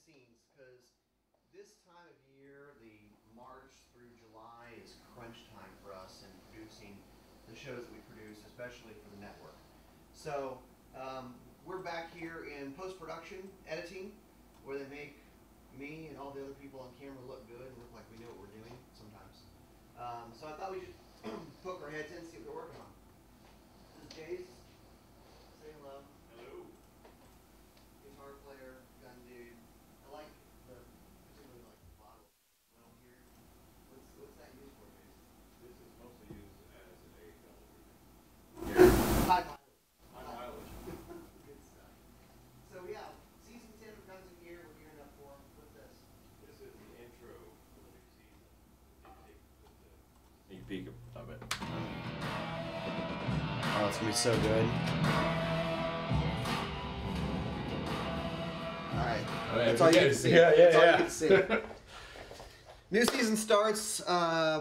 scenes because this time of year, the March through July, is crunch time for us in producing the shows that we produce, especially for the network. So we're back here in post-production editing, where they make me and all the other people on camera look good and look like we know what we're doing sometimes. So I thought we should poke our heads in and see what they're working on. This is Jace. Say hello. Hello. Guitar player, gun dude. I like particularly like the bottle around here. What's that used for, Jace? This is mostly used as a double reader. High mileage. High mileage. Good stuff. So yeah, season 10 of Guns and Gear. We're gearing up for. What's this? This is the intro for the new season. Sneak peek of it. Oh, it's gonna be so good. All right. That's all you get to see. That's all you get to see. New season starts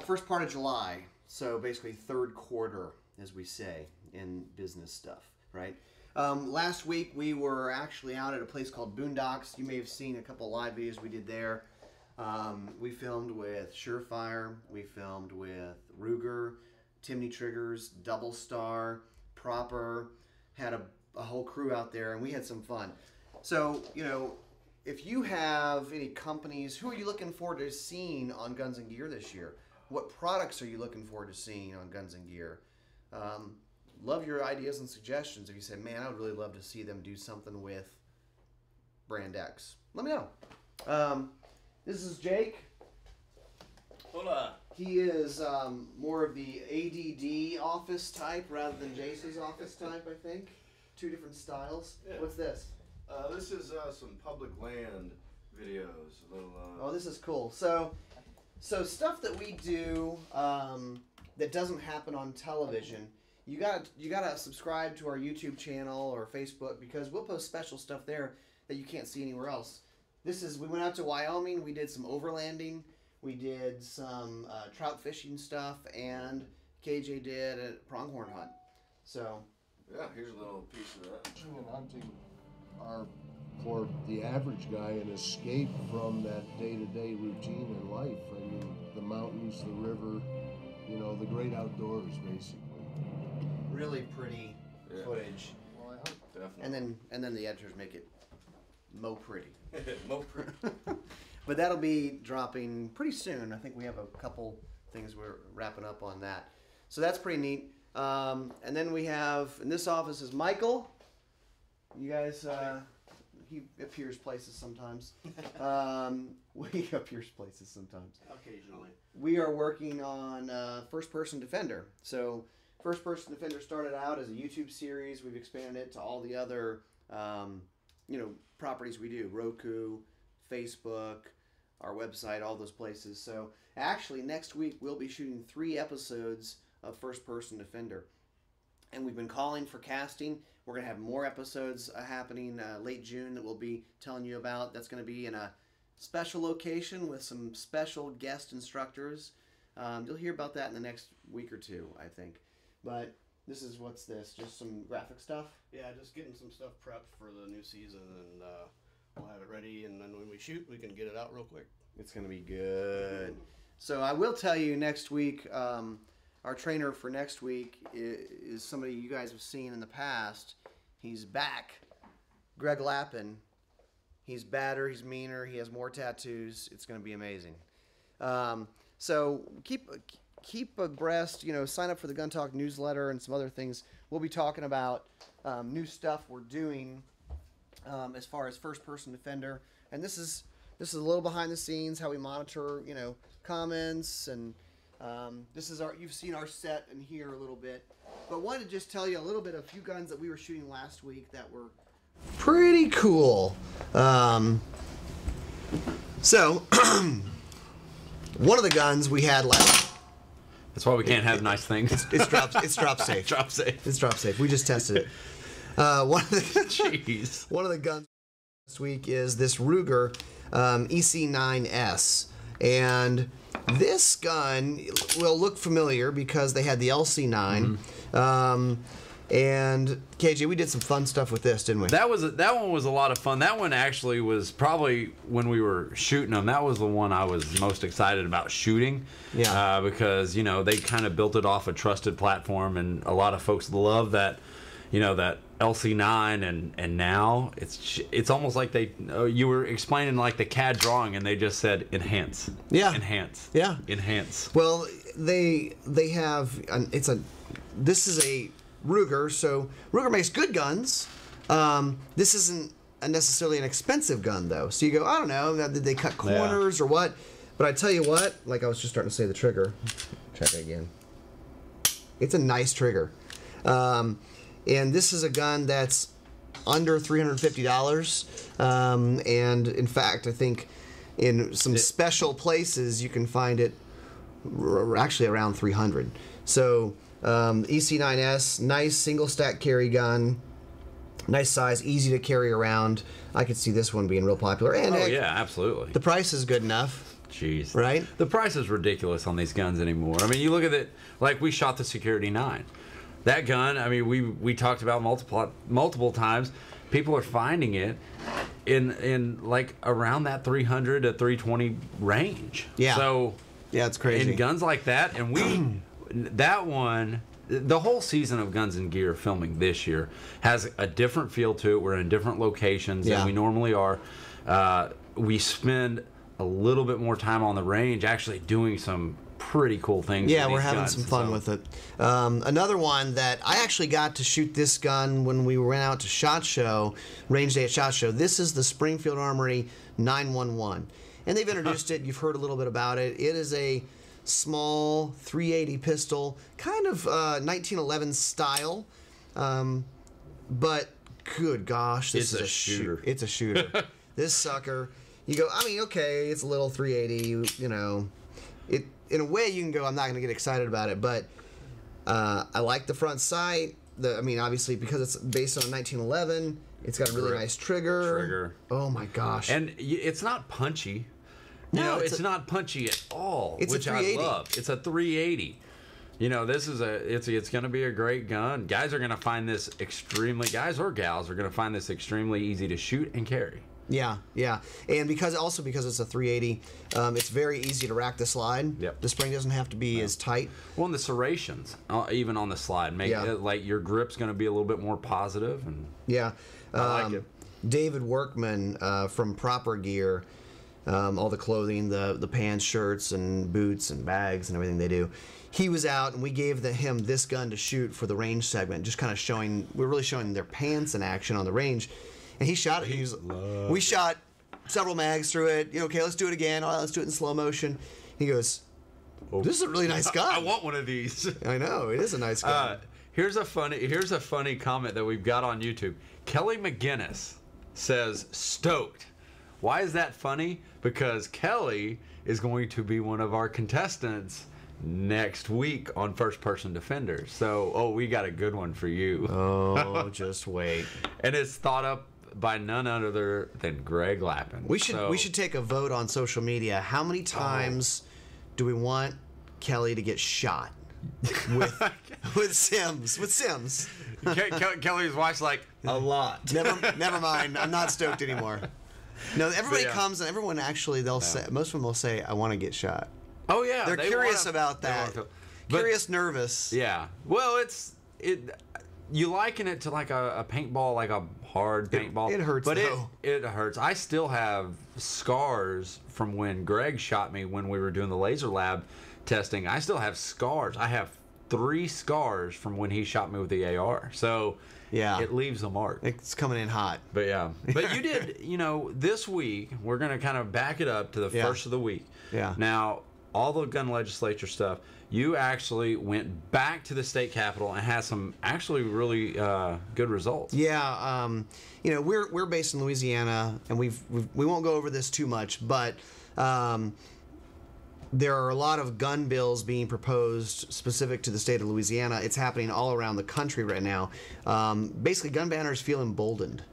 first part of July, so basically third quarter, as we say in business stuff, right? Last week we were actually out at a place called Boondocks. You may have seen a couple live videos we did there. We filmed with Surefire, we filmed with Ruger, Timney Triggers, Double Star, Proper, had a whole crew out there, and we had some fun. So, you know, if you have any companies, who are you looking forward to seeing on Guns and Gear this year? What products are you looking forward to seeing on Guns and Gear? Love your ideas and suggestions. If you say, man, I would really love to see them do something with Brand X, let me know. This is Jake. Hola. He is more of the ADD office type rather than Jace's office type, I think. Two different styles. Yeah. What's this? This is some public land videos. A little, oh, this is cool. So stuff that we do that doesn't happen on television. You gotta subscribe to our YouTube channel or Facebook, because we'll post special stuff there that you can't see anywhere else. We went out to Wyoming. We did some overlanding. We did some trout fishing stuff, and KJ did a pronghorn hunt. So yeah, here's a little piece of that. Fishing and hunting are for the average guy an escape from that day-to-day routine in life. I mean, the mountains, the river, you know, the great outdoors, basically. Really pretty footage. Well, I hope Definitely. And then the editors make it mo pretty. Mo pretty. But that'll be dropping pretty soon. I think we have a couple things we're wrapping up on that. So that's pretty neat. And then we have, in this office is Michael. You guys, he appears places sometimes. We appears places sometimes. Occasionally. We are working on First Person Defender. So First Person Defender started out as a YouTube series. We've expanded it to all the other, properties we do. Roku, Facebook, our website, all those places. So actually next week we'll be shooting 3 episodes of First Person Defender. And we've been calling for casting. We're going to have more episodes happening late June that we'll be telling you about. That's going to be in a special location with some special guest instructors. You'll hear about that in the next week or two, I think. But what's this? Just some graphic stuff? Yeah, just getting some stuff prepped for the new season, and we'll have it ready, and then when we shoot, we can get it out real quick. It's going to be good. So I will tell you next week, our trainer for next week is somebody you guys have seen in the past. He's back. Greg Lappin. He's badder, he's meaner, he has more tattoos. It's going to be amazing. So keep abreast, sign up for the Gun Talk newsletter and some other things. We'll be talking about new stuff we're doing as far as First Person Defender. And this is a little behind the scenes, how we monitor, comments, and you've seen our set and here a little bit. But wanted to just tell you a little bit of a few guns that we were shooting last week that were pretty cool. So one of the guns we had last. That's why we can't have nice things. It's drop safe. Drop safe. It's drop safe. We just tested it. One of the guns last week is this Ruger EC9S, and this gun will look familiar because they had the LC9. And KJ, we did some fun stuff with this, didn't we? That one was a lot of fun. That one actually was probably, when we were shooting them, that was the one I was most excited about shooting. Yeah. Because they kind of built it off a trusted platform, and a lot of folks love that, that LC9, and now it's almost like you were explaining like the CAD drawing, and they just said enhance. Yeah. Enhance. Yeah. Enhance. Well, they have this is a Ruger, so Ruger makes good guns. This isn't necessarily an expensive gun, though. So you go, I don't know, did they cut corners or what? But I tell you what, like I was just starting to say the trigger. Check it again. It's a nice trigger. And this is a gun that's under $350. And in fact, I think in some special places you can find it actually around $300. So EC9S, nice single stack carry gun, nice size, easy to carry around. I could see this one being real popular. And yeah, absolutely. The price is good enough. Jeez. Right? The price is ridiculous on these guns anymore. I mean, you look at it, like we shot the Security 9. That gun, I mean, we talked about multiple times. People are finding it in like around that 300 to 320 range. Yeah. So yeah, it's crazy. In guns like that, and that one, the whole season of Guns and Gear filming this year has a different feel to it. We're in different locations than we normally are. We spend a little bit more time on the range actually doing some pretty cool things. Yeah, with we're these having guns, some fun with it. Another one that I actually got to shoot this gun when we went out to SHOT Show, Range Day at SHOT Show. This is the Springfield Armory 911. And they've introduced it. You've heard a little bit about it. It is a small 380 pistol, kind of 1911 style. But good gosh, this is a shooter. It's a shooter. This sucker, you go, I mean, okay, it's a little 380, It, in a way, you can go, I'm not going to get excited about it, but I like the front sight. I mean, obviously, because it's based on 1911, it's got a really nice trigger. Oh, my gosh. And it's not punchy. No, it's not punchy at all, it's which a I 380. love. It's a 380. This is it's going to be a great gun. Guys are going to find this guys or gals are going to find this extremely easy to shoot and carry. Yeah, yeah, and because it's a 380, it's very easy to rack the slide. Yep. The spring doesn't have to be as tight. Well, and the serrations, even on the slide, make it like your grip's going to be a little bit more positive. And yeah, I like it. David Workman from Proper Gear, all the clothing, the pants, shirts, and boots and bags and everything they do. He was out, and we gave him this gun to shoot for the range segment, just kind of we're really showing their pants in action on the range. And he shot it. We shot several mags through it. Okay, let's do it again. Let's do it in slow motion. He goes, "This is a really nice gun. I want one of these." I know, it is a nice gun. Here's a funny comment that we've got on YouTube. Kelly McGinnis says, "Stoked." Why is that funny? Because Kelly is going to be one of our contestants next week on First Person Defenders. So, we got a good one for you. Oh, just wait. And it's thought up by none other than Greg Lappin. We should take a vote on social media. How many times do we want Kelly to get shot with Sims? With Sims. Kelly's wife's like, a lot. Never mind. I'm not stoked anymore. No, everybody comes and everyone actually say, most of them will say, I want to get shot. Oh yeah, they're curious about that. Curious, nervous. Yeah. Well, you liken it to like a paintball, like a hard paintball. It hurts, but though. It hurts. I still have scars from when Greg shot me when we were doing the laser lab testing. I still have scars. I have 3 scars from when he shot me with the AR. So yeah, it leaves a mark. It's coming in hot. But yeah. But you did, this week, we're going to kind of back it up to the first of the week. Yeah. Now, all the gun legislature stuff, you actually went back to the state capitol and had some actually really good results. Yeah, we're based in Louisiana, and we won't go over this too much, but there are a lot of gun bills being proposed specific to the state of Louisiana. It's happening all around the country right now. Basically, gun banners feel emboldened.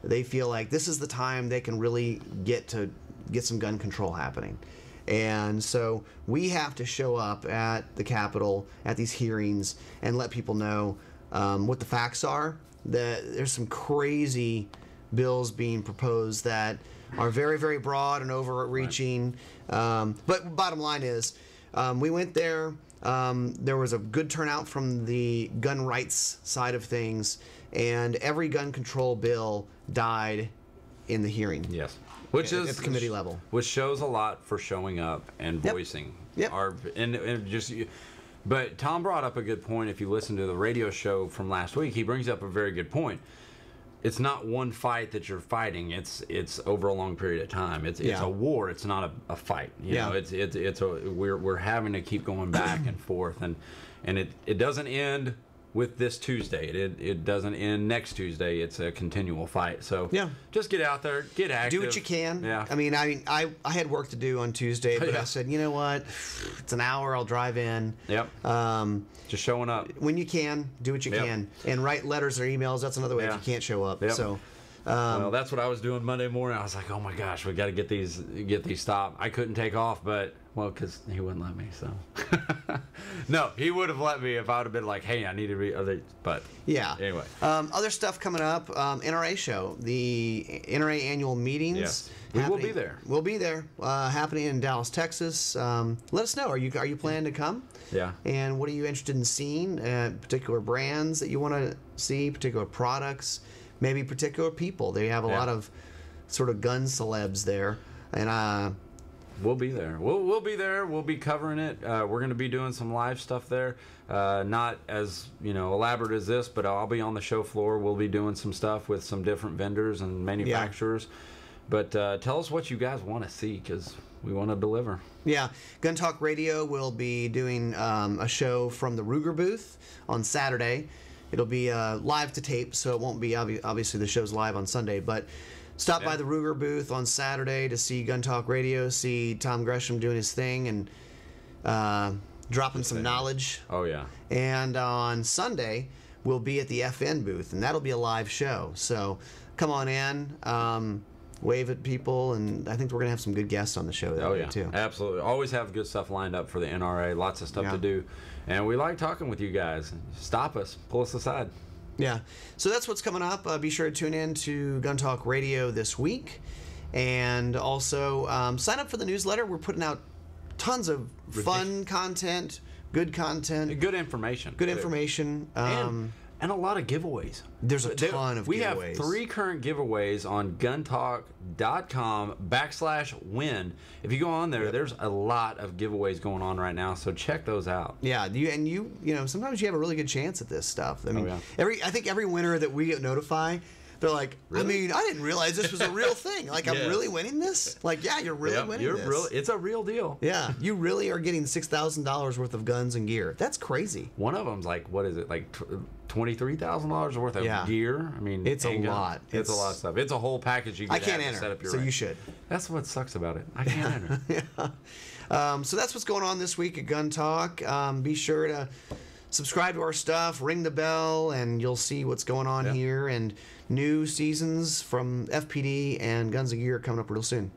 They feel like this is the time they can really get some gun control happening. And so we have to show up at the Capitol at these hearings and let people know what the facts are. There's some crazy bills being proposed that are very, very broad and overreaching. But bottom line is, we went there. There was a good turnout from the gun rights side of things, and every gun control bill died in the hearing. Yes. Which is at the committee level. Which shows a lot for showing up and voicing. But Tom brought up a good point. If you listen to the radio show from last week, he brings up a very good point. It's not one fight that you're fighting. It's over a long period of time. It's a war. It's not a fight. You know, we're having to keep going back and forth, and it doesn't end with this Tuesday. It doesn't end next Tuesday. It's a continual fight. So just get out there, get active, do what you can. Yeah. I mean, I had work to do on Tuesday, but I said, you know what? It's an hour. I'll drive in. Yep. Just showing up when you can. Do what you can, and write letters or emails. That's another way if you can't show up. Yep. So. Well, that's what I was doing Monday morning. I was like, oh my gosh, we got to get these stopped. I couldn't take off, but because he wouldn't let me. So no, he would have let me if I would have been like, hey, I need to read. But anyway, other stuff coming up. NRA show, the NRA annual meetings. Yes, we will be there. We'll be there, happening in Dallas, Texas. Let us know. Are you planning to come? Yeah. And what are you interested in seeing? Particular brands that you want to see, particular products. Maybe particular people. They have a lot of sort of gun celebs there, and we'll be there. We'll be there. We'll be covering it. We're going to be doing some live stuff there. Not as elaborate as this, but I'll be on the show floor. We'll be doing some stuff with some different vendors and manufacturers. But tell us what you guys want to see, because we want to deliver. Yeah, Gun Talk Radio will be doing a show from the Ruger booth on Saturday. It'll be live to tape, so it won't be obviously the show's live on Sunday. But stop by the Ruger booth on Saturday to see Gun Talk Radio, see Tom Gresham doing his thing and dropping some knowledge. Oh yeah. And on Sunday we'll be at the FN booth, and that'll be a live show. So come on in, wave at people, and I think we're gonna have some good guests on the show that day too. Absolutely. Always have good stuff lined up for the NRA. Lots of stuff to do. And we like talking with you guys. Stop us. Pull us aside. Yeah. So that's what's coming up. Be sure to tune in to Gun Talk Radio this week. And also sign up for the newsletter. We're putting out tons of fun content, good content. Good information. Good information. And a lot of giveaways. There's a ton of giveaways. We have 3 current giveaways on guntalk.com/win. If you go on there, there's a lot of giveaways going on right now, so check those out. Yeah, you sometimes you have a really good chance at this stuff. I mean, I think every winner that we notify, they're like, really? I mean, I didn't realize this was a real thing. Like, I'm really winning this? Like, yeah, you're really winning this. It's a real deal. Yeah, you really are getting $6,000 worth of guns and gear. That's crazy. One of them's like, what is it, like $23,000 worth of gear? I mean, it's a lot. It's a lot of stuff. It's a whole package you get to set up your so you should. That's what sucks about it. I can't enter. So that's what's going on this week at Gun Talk. Be sure to subscribe to our stuff, ring the bell, and you'll see what's going on here. And new seasons from FPD and Guns and Gear coming up real soon.